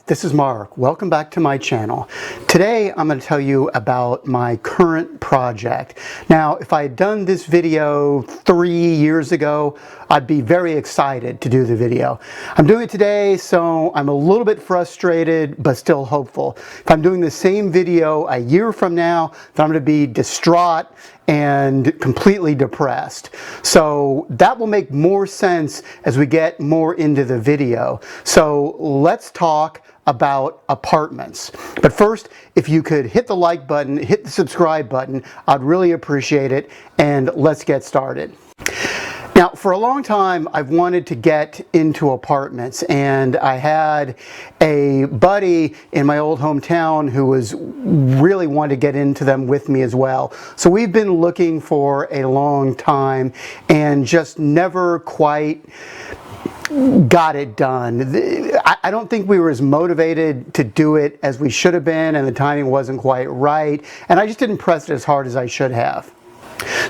this is Mark. Welcome back to my channel. Today I'm going to tell you about my current project. Now, if I had done this video 3 years ago, I'd be very excited to do the video. I'm doing it today, so I'm a little bit frustrated, but still hopeful. If I'm doing the same video a year from now, then I'm going to be distraught and completely depressed. So that will make more sense as we get more into the video. So let's talk about apartments. But first, if you could hit the like button, hit the subscribe button, I'd really appreciate it, and let's get started. Now, for a long time, I've wanted to get into apartments, and I had a buddy in my old hometown who was really wanted to get into them with me as well. So we've been looking for a long time and just never quite got it done. I don't think we were as motivated to do it as we should have been, and the timing wasn't quite right, and I just didn't press it as hard as I should have.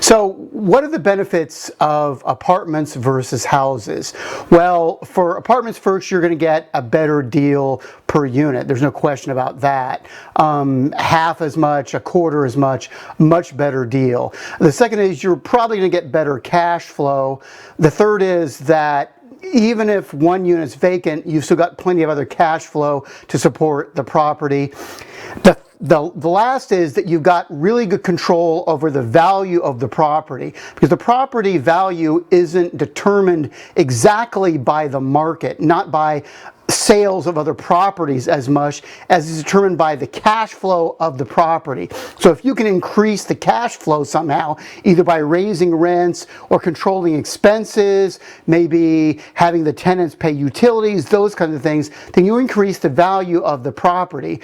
So what are the benefits of apartments versus houses? Well, for apartments first, you're going to get a better deal per unit. There's no question about that. Half as much, a quarter as much, much better deal. The second is you're probably going to get better cash flow. The third is that even if one unit's vacant, you've still got plenty of other cash flow to support the property. The last is that you've got really good control over the value of the property, because the property value isn't determined exactly by the market, not by sales of other properties as much as is determined by the cash flow of the property. So if you can increase the cash flow somehow, either by raising rents or controlling expenses, maybe having the tenants pay utilities, those kinds of things, then you increase the value of the property.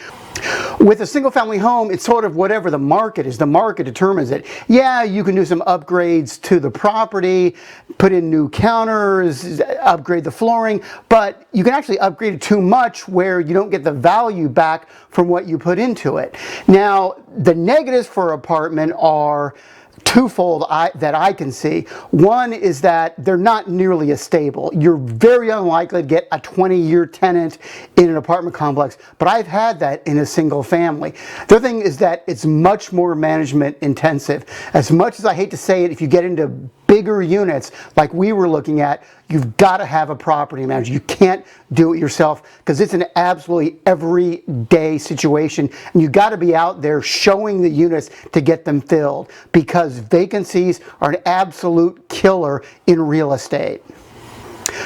With a single family home, it's sort of whatever the market is. The market determines it. Yeah, you can do some upgrades to the property, put in new counters, upgrade the flooring, but you can actually upgrade it too much where you don't get the value back from what you put into it. Now, the negatives for an apartment are twofold that I can see. One is that they're not nearly as stable. You're very unlikely to get a 20-year tenant in an apartment complex, but I've had that in a single family. The other thing is that it's much more management intensive. As much as I hate to say it, if you get into bigger units like we were looking at, you've got to have a property manager. You can't do it yourself because it's an absolutely everyday situation, and you've got to be out there showing the units to get them filled, because vacancies are an absolute killer in real estate.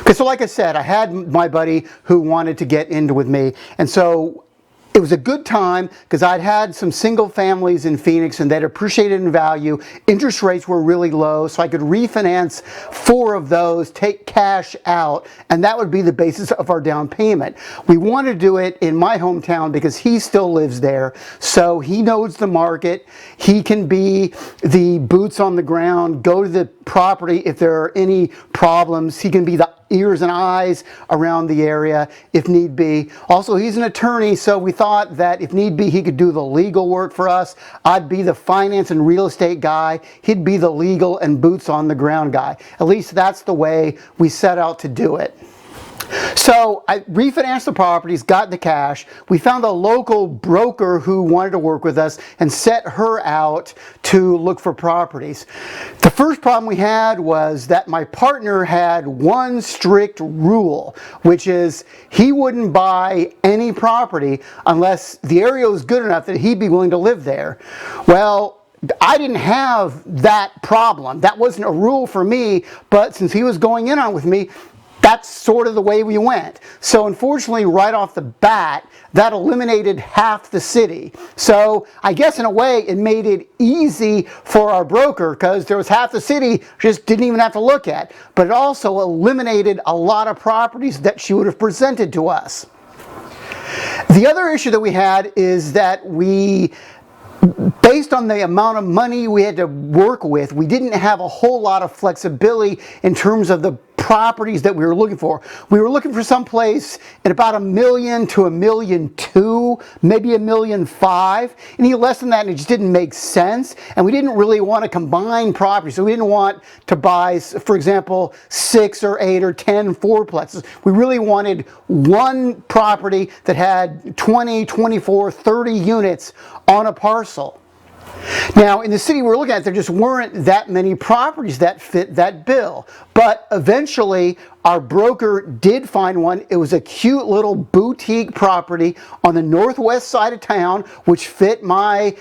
Okay, so like I said, I had my buddy who wanted to get into with me, and so it was a good time because I'd had some single families in Phoenix and they'd appreciated in value. Interest rates were really low, so I could refinance 4 of those, take cash out, and that would be the basis of our down payment. We wanted to do it in my hometown because he still lives there, so he knows the market. He can be the boots on the ground, go to the property if there are any problems. He can be the ears and eyes around the area if need be. Also, he's an attorney, so we thought that if need be, he could do the legal work for us. I'd be the finance and real estate guy. He'd be the legal and boots on the ground guy. At least that's the way we set out to do it. So I refinanced the properties, got the cash. We found a local broker who wanted to work with us and set her out to look for properties. The first problem we had was that my partner had one strict rule, which is he wouldn't buy any property unless the area was good enough that he'd be willing to live there. Well, I didn't have that problem. That wasn't a rule for me, but since he was going in on it with me, that's sort of the way we went. So unfortunately, right off the bat, that eliminated half the city. So I guess in a way, it made it easy for our broker because there was half the city just didn't even have to look at. But it also eliminated a lot of properties that she would have presented to us. The other issue that we had is that based on the amount of money we had to work with, we didn't have a whole lot of flexibility in terms of the properties that we were looking for. We were looking for someplace at about $1 million to $1.2 million, maybe $1.5 million. Any less than that, and it just didn't make sense. And we didn't really want to combine properties. So we didn't want to buy, for example, 6 or 8 or 10 fourplexes. We really wanted one property that had 20, 24, 30 units on a parcel. Now, in the city we're looking at, there just weren't that many properties that fit that bill. But eventually, our broker did find one. It was a cute little boutique property on the northwest side of town, which fit my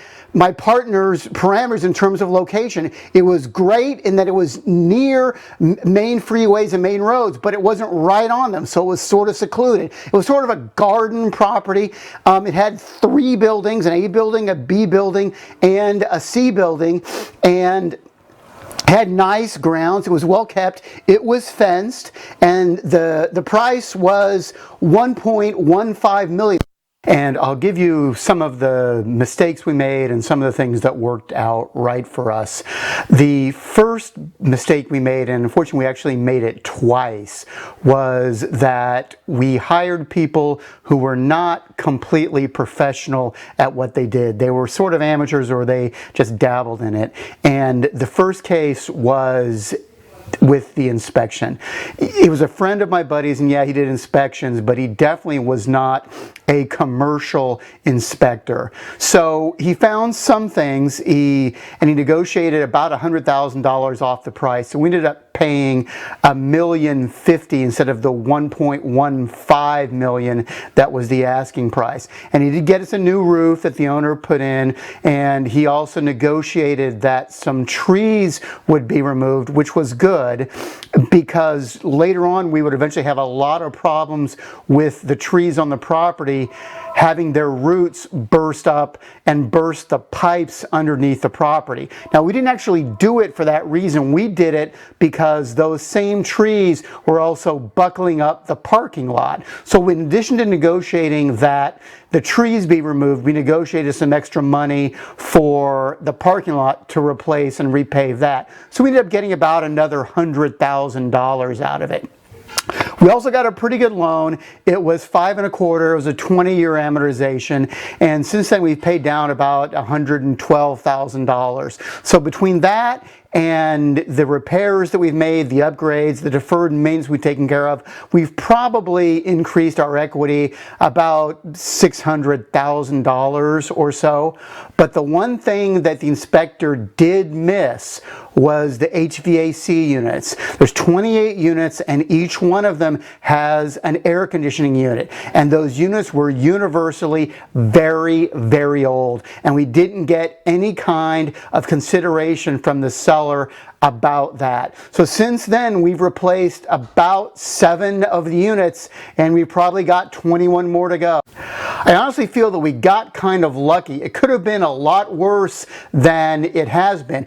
partner's parameters in terms of location. It was great in that it was near main freeways and main roads, but it wasn't right on them, so it was sort of secluded. It was sort of a garden property. It had 3 buildings, an A building, a B building, and a C building, and had nice grounds. It was well kept. It was fenced, and the price was $1.15 million. And I'll give you some of the mistakes we made and some of the things that worked out right for us. The first mistake we made, and unfortunately we actually made it twice, was that we hired people who were not completely professional at what they did. They were sort of amateurs, or they just dabbled in it. And the first case was with the inspection. He was a friend of my buddy's, and yeah, he did inspections, but he definitely was not a commercial inspector. So he found some things, and he negotiated about $100,000 off the price. So we ended up paying $1.05 million instead of the $1.15 million that was the asking price. And he did get us a new roof that the owner put in, and he also negotiated that some trees would be removed, which was good, because later on we would eventually have a lot of problems with the trees on the property having their roots burst up and burst the pipes underneath the property. Now, we didn't actually do it for that reason. We did it because those same trees were also buckling up the parking lot. So in addition to negotiating that the trees be removed, we negotiated some extra money for the parking lot to replace and repave that. So we ended up getting about another $100,000 out of it. We also got a pretty good loan. It was 5 1/4. It was a 20-year amortization, and since then we've paid down about $112,000. So between that and the repairs that we've made, the upgrades, the deferred maintenance we've taken care of, we've probably increased our equity about $600,000 or so. But the one thing that the inspector did miss was the HVAC units. There's 28 units, and each one of them has an air conditioning unit. And those units were universally very, very old. And we didn't get any kind of consideration from the seller about that. So since then, we've replaced about 7 of the units, and we've probably got 21 more to go. I honestly feel that we got kind of lucky. It could have been a lot worse than it has been.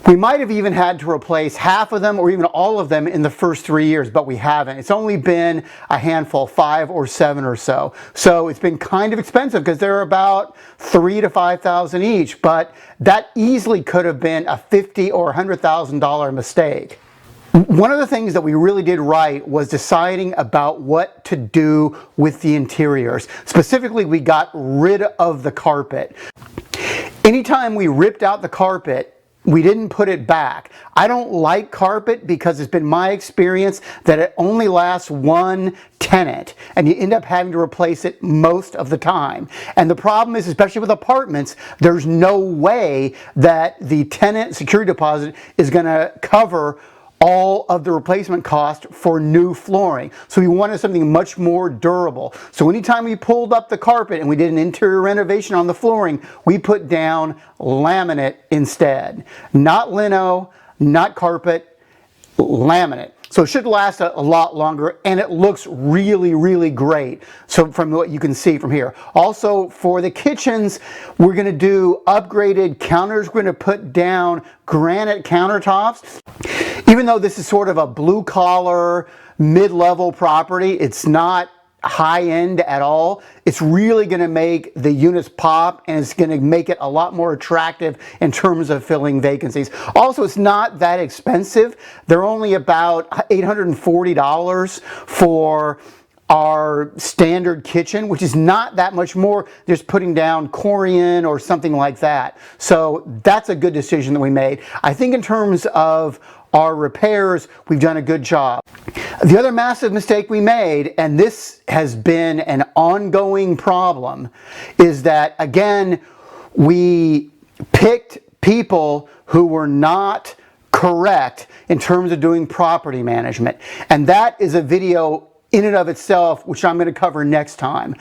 We might have even had to replace half of them or even all of them in the first 3 years, but we haven't. It's only been a handful, 5 or 7 or so. So it's been kind of expensive because they're about $3,000 to $5,000 each, but that easily could have been a $50,000 or $100,000 mistake. One of the things that we really did right was deciding about what to do with the interiors. Specifically, we got rid of the carpet. Anytime we ripped out the carpet, we didn't put it back. I don't like carpet because it's been my experience that it only lasts one tenant, and you end up having to replace it most of the time. And the problem is, especially with apartments, there's no way that the tenant security deposit is going to cover all of the replacement cost for new flooring. So we wanted something much more durable. So anytime we pulled up the carpet and we did an interior renovation on the flooring, we put down laminate instead. Not lino, not carpet, laminate. So it should last a lot longer, and it looks really, really great. So from what you can see from here. Also, for the kitchens, we're going to do upgraded counters. We're going to put down granite countertops. Even though this is sort of a blue-collar, mid-level property, it's not high end at all, it's really going to make the units pop, and it's going to make it a lot more attractive in terms of filling vacancies. Also, it's not that expensive. They're only about $840 for our standard kitchen, which is not that much more, just putting down Corian or something like that. So that's a good decision that we made. I think in terms of our repairs, we've done a good job. The other massive mistake we made, and this has been an ongoing problem, is that again, we picked people who were not correct in terms of doing property management. And that is a video in and of itself, which I'm going to cover next time,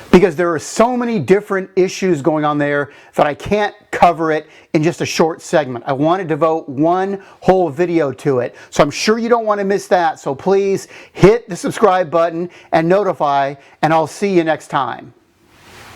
because there are so many different issues going on there that I can't cover it in just a short segment. I want to devote one whole video to it. So I'm sure you don't want to miss that. So please hit the subscribe button and notify, and I'll see you next time.